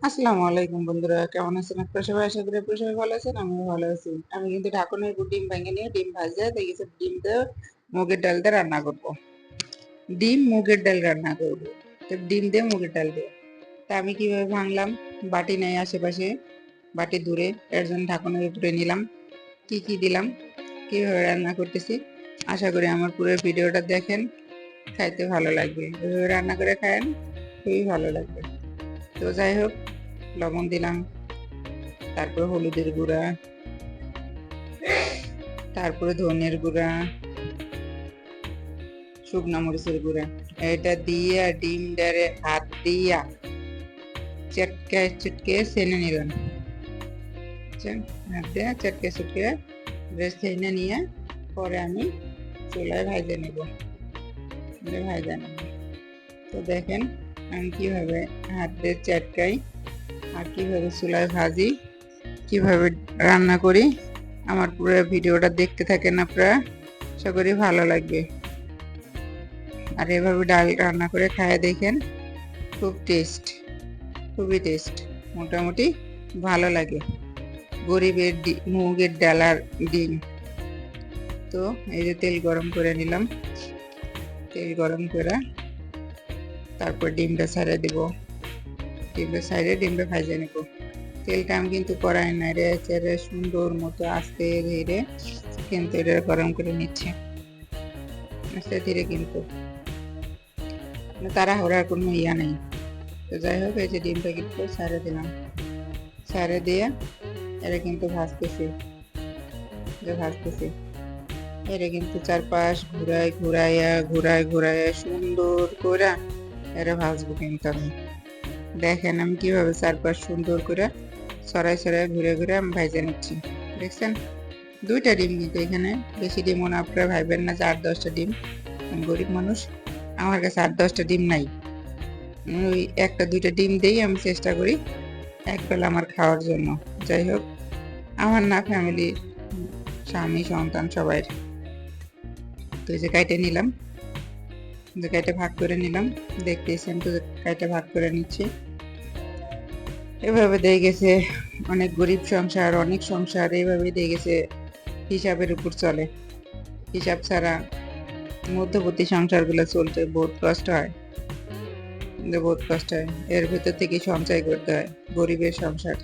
আসসালামু আলাইকুম বন্ধুরা, কেমন আছেন আপনারা সবাই? আশা করি আপনারা সবাই ভালো আছেন। আমিও ভালো আছি। আমি কিন্তু ঢাকনের উপর ডিম ভেঙে নিয়ে ডিম ভাজা দেখেছি, ডিম দিয়ে মুগের ডাল দিয়ে রান্না করব। ডিম মুগের ডাল রান্না করব। তো ডিম দিয়ে মুগের ডাল দিয়ে তা আমি কিভাবে ভাঙলাম, বাটি নেই আশেপাশে, বাটি দূরে, এর জন্য ঢাকনের উপরে নিলাম। কি কি দিলাম, কিভাবে রান্না করতেছি, আশা করি আমার পুরো ভিডিওটা দেখেন, খাইতে ভালো লাগবে। এভাবে রান্না করে খায়েন, খুবই ভালো লাগবে। তো যাই হোক, লবণ দিলাম, তারপরে হলুদের গুঁড়া, তারপরে ধনের গুঁড়া, শুকনো মরিচের গুঁড়া, এটা দিয়ে ডিম ডারে হাত দিয়া চটকে চটকে ছেনে নিলাম। হাত দিয়ে চটকে চটকে বেশ ছেনে নিয়ে পরে আমি চুলায় ভাজে নেব। ভাজা নেব। তো দেখেন আমি কিভাবে হাত দিয়ে চটকাই আর কিভাবে চুলায় ভাজি, কিভাবে রান্না করি। আমার পুরো ভিডিওটা দেখতে থাকেন আপনারা, আশা করি ভালো লাগবে। আর এভাবে ডাল রান্না করে খায় দেখেন, খুব টেস্ট, খুবই টেস্ট, মোটামুটি ভালো লাগে। গরিবের মুগের ডাল আর ডিম। তো এই যে তেল গরম করে নিলাম, তেল গরম করে তারপর ডিমটা ছাড়িয়ে দেব। ডিমটা ছাড়িয়ে ডিমটা ভাজে নেব। তেলটা আমি কিন্তু কড়াই নাড়ে চেড়ে সুন্দর মতো আস্তে ধীরে কিন্তু এটা গরম করে নিচ্ছে, আস্তে ধীরে, কিন্তু তাড়াহুড়ার কোনো ইয়া নেই। তো যাই হোক, এই যে ডিমটা কিন্তু ছাড়ে দিলাম, ছাড়ে দিয়ে এটা কিন্তু ভাজতেছি, এটা কিন্তু চারপাশ ঘুরায় সুন্দর করে এটা ভাজবো। কিন্তু আমি দেখেন আমি কিভাবে চারপাশ সুন্দর করে ছড়াই ছড়াই ঘুরে ঘুরে আমি ভাজে নিচ্ছি। দেখছেন, দুইটা ডিম, কিন্তু এখানে বেশি ডিম মনে আপনারা ভাইবেন না যে 8-10টা ডিম। আমি গরিব মানুষ, আমার কাছে 8-10টা ডিম নাই। ওই 1-2টা ডিম দিয়েই আমি চেষ্টা করি একবেলা আমার খাওয়ার জন্য। যাই হোক, আমার না, ফ্যামিলি, স্বামী সন্তান সবাই। তো এই যে কাইটে নিলাম, যে কাইটে ভাগ করে নিলাম, দেখতেছেন তো কাইটে ভাগ করে নিচ্ছি। এভাবে দিয়ে গেছে অনেক গরিব সংসার, অনেক সংসার এইভাবে দিয়ে গেছে, হিসাবের উপর চলে। হিসাব ছাড়া মধ্যবর্তী সংসারগুলো চলতে বহুত কষ্ট হয়, বহুত কষ্ট হয়। এর ভিতর থেকে সঞ্চয় করতে হয় গরিবের সংসার।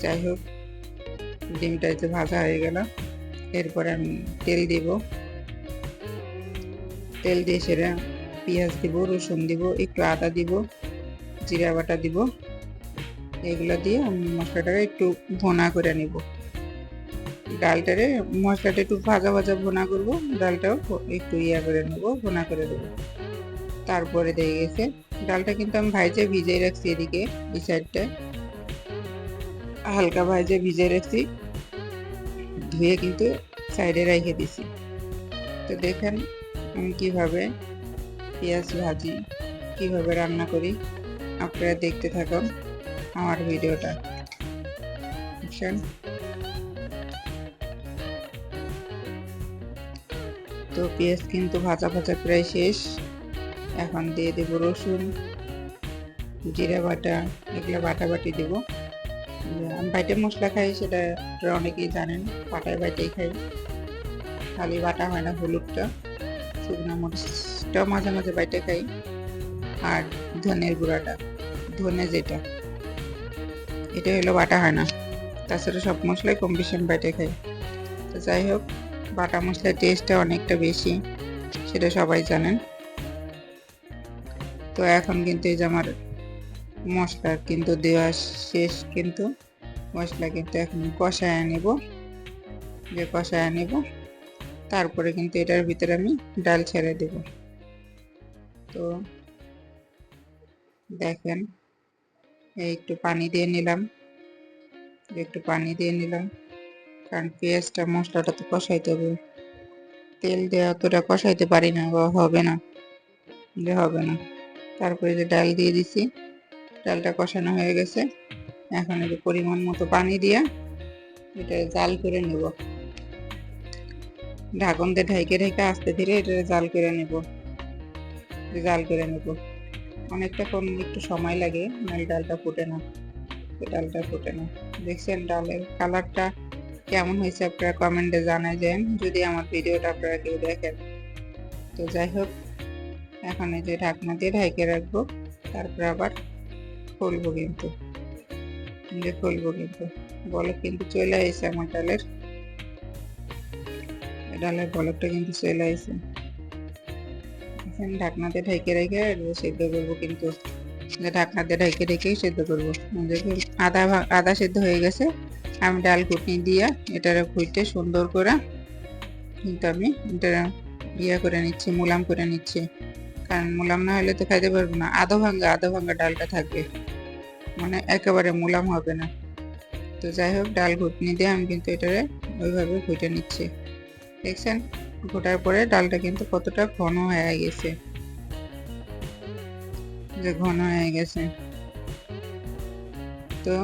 যাই হোক, ডিমটা যে ভাজা হয়ে গেল, এরপরে আমি তেল দিব। তেল দিয়ে সেটা পেঁয়াজ দিব, রসুন দিব, একটু আদা দিব, জিরা বাটা দিব। এগুলো দিয়ে আমি মশলাটাকে একটু ভুনা করে নিব। ডালটারে মশলাটা একটু ভাজা ভাজা ভুনা করব, ডালটাও একটু ইয়া করে নেব, ভুনা করে দেবো। তারপরে দিয়ে গেছে ডালটা কিন্তু আমি ভাইজে ভিজিয়ে রাখছি, এদিকে এই সাইডটায় হালকা ভাইজে ভিজিয়ে রাখছি, ধুয়ে কিন্তু সাইডে রেখে দিছি। তো দেখেন আমি কিভাবে পেঁয়াজ ভাজি, কিভাবে রান্না করি, আপনারা দেখতে থাকুন আমার ভিডিওটা। বুঝছেন? তো পেঁয়াজ কিন্তু ভাজা ভাজা প্রায় শেষ। এখন দিয়ে দেব রসুন, জিরা বাটা, এগুলো বাটাবাটি দেব। আমি বাইটে মশলা খাই, সেটা অনেকেই জানেন, পাটায় বাইটেই খাই, খালি বাটা হয় না। হলুদটা, শুকনো মরিচটা মাঝে মাঝে বাইটে খাই, আর ধনের গুঁড়াটা, ধনে যেটা, এটা হলো বাটা হয় না। তাছাড়া সব মশলাই কম বেশি বাইটে খাই। তো যাই হোক, বাটা মশলার টেস্টটা অনেকটা বেশি, সেটা সবাই জানেন। তো এখন কিন্তু এই যে আমার মশলা কিন্তু দেওয়া শেষ, কিন্তু মশলা কিন্তু এখন কষায় নেব, তারপরে কিন্তু এটার ভিতরে আমি ডাল ছেড়ে দেব। তো দেখেন একটু পানি দিয়ে নিলাম, কারণ পেঁয়াজটা মশলাটা তো কষাইতে হবে। তেল দিয়ে অতটা কষাইতে পারি না, হবে না। তারপরে যে ডাল দিয়ে দিছি, ডালটা কষানো হয়ে গেছে। এখন এই যে পরিমাণ মতো পানি দিয়ে এটা জাল করে নেব, ঢাকন দিয়ে ঢেকে আস্তে ধীরে এটা জাল করে নেব। অনেকটা একটু সময় লাগে, নাহলে ডালটা ফুটে না। ডালটা ফুটে না। দেখছেন ডালের কালারটা কেমন হয়েছে, আপনারা কমেন্টে জানাবেন যদি আমার ভিডিওটা আপনারা কেউ দেখেন। তো যাই হোক, এখন এই যে ঢাকনা দিয়ে ঢেকে রাখবো, তারপর আবার খুলবো কিন্তু বলক কিন্তু চলে আসছে আমার ডালের বলকটা কিন্তু চলে আসছে। এখন ঢাকনাতে ঢেকে রেখে সেদ্ধ করবো, কিন্তু ঢাকনাতে ঢেকে সেদ্ধ করবো। দেখুন আদা সেদ্ধ হয়ে গেছে। আমি ডাল ঘুটনি দিয়া এটারে ঘুইটে সুন্দর করে কিন্তু আমি এটা করে নিচ্ছি, মুলাম করে নিচ্ছি, কারণ মুলাম না হলে তো খাইতে পারবো না। আধো ভাঙ্গা ডালটা থাকবে, মানে একেবারে মুলাম হবে না। তো যাই হোক, ডাল ঘুটনি দিয়ে আমি কিন্তু এটারে ওইভাবে ঘুটে নিচ্ছি। দেখছেন ঘোটার পরে ডালটা কিন্তু কতটা ঘন হয়ে গেছে, ঘন হয়ে গেছে। তো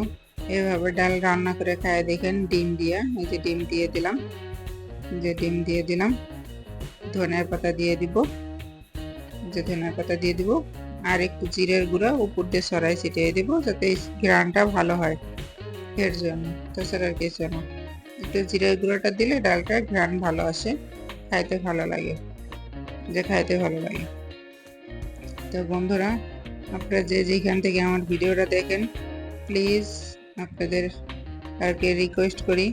এভাবে ডাল রান্না করে খায় দেখেন, ডিম দিয়া, এই যে ডিম দিয়ে দিলাম, ধনিয়া পাতা দিয়ে দিব, আর একটু জিরের গুঁড়া উপর দিয়ে ছড়াই ছিটিয়ে দিব, যাতে ঘ্রাণটা ভালো হয় এর জন্য, তাছাড়া আর কিছু না। একটু জিরের গুঁড়োটা দিলে ডালটা ঘ্রাণ ভালো আসে, খাইতে ভালো লাগে। তো বন্ধুরা, আপনারা যে যেখান থেকে আমার ভিডিওটা দেখেন, প্লিজ আপনাদের আর কি রিকোয়েস্ট করি,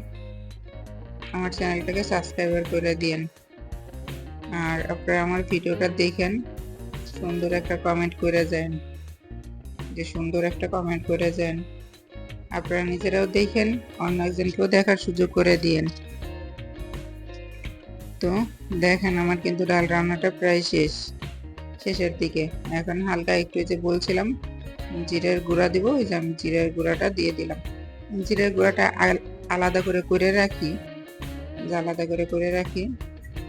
আমার চ্যানেলটাকে সাবস্ক্রাইব করে দিন। আর আপনারা আমার ভিডিওটা দেখেন, সুন্দর একটা কমেন্ট করে যান, আপনারা নিজেরাও দেখেন, অন্য একজনকেও দেখার সুযোগ করে দিয়েন। তো দেখেন আমার কিন্তু ডাল রান্নাটা প্রায় শেষের দিকে। এখন হালকা একটু যে বলছিলাম জিরের গুঁড়া দিব, ওই যে আমি জিরের গুঁড়াটা দিয়ে দিলাম। জিরের গুঁড়াটা আলাদা করে রাখি।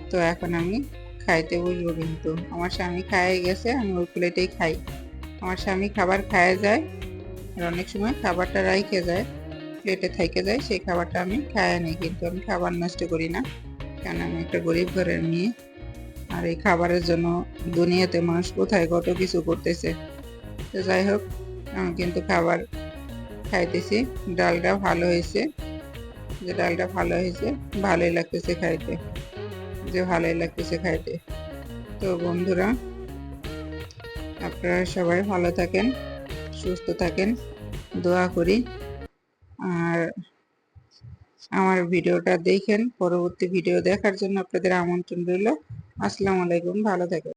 তো এখন আমি খাইতে বসবো, কিন্তু আমার স্বামী খাইয়ে গেছে, আমি ওই প্লেটেই খাই। আমার স্বামী খাবার খায় যায়, আর অনেক সময় খাবারটা রাইখে যায়, প্লেটে থেকে যায়, সেই খাবারটা আমি খাইয়ে নিই, কিন্তু আমি খাবার নষ্ট করি না, কারণ আমি একটা গরিব ঘরের মেয়ে। আর এই খাবারের জন্য দুনিয়াতে মানুষ কোথায় কত কিছু করতেছে। তো যাই হোক, আমি কিন্তু খাবার খাইতেছি। ডালটা ভালো হয়েছে, ভালোই লাগতেছে খাইতে। তো বন্ধুরা, আপনারা সবাই ভালো থাকেন, সুস্থ থাকেন, দোয়া করি। আর আমার ভিডিওটা দেখেন, পরবর্তী ভিডিও দেখার জন্য আপনাদের আমন্ত্রণ রইল। আসসালামু আলাইকুম, ভালো থাকেন।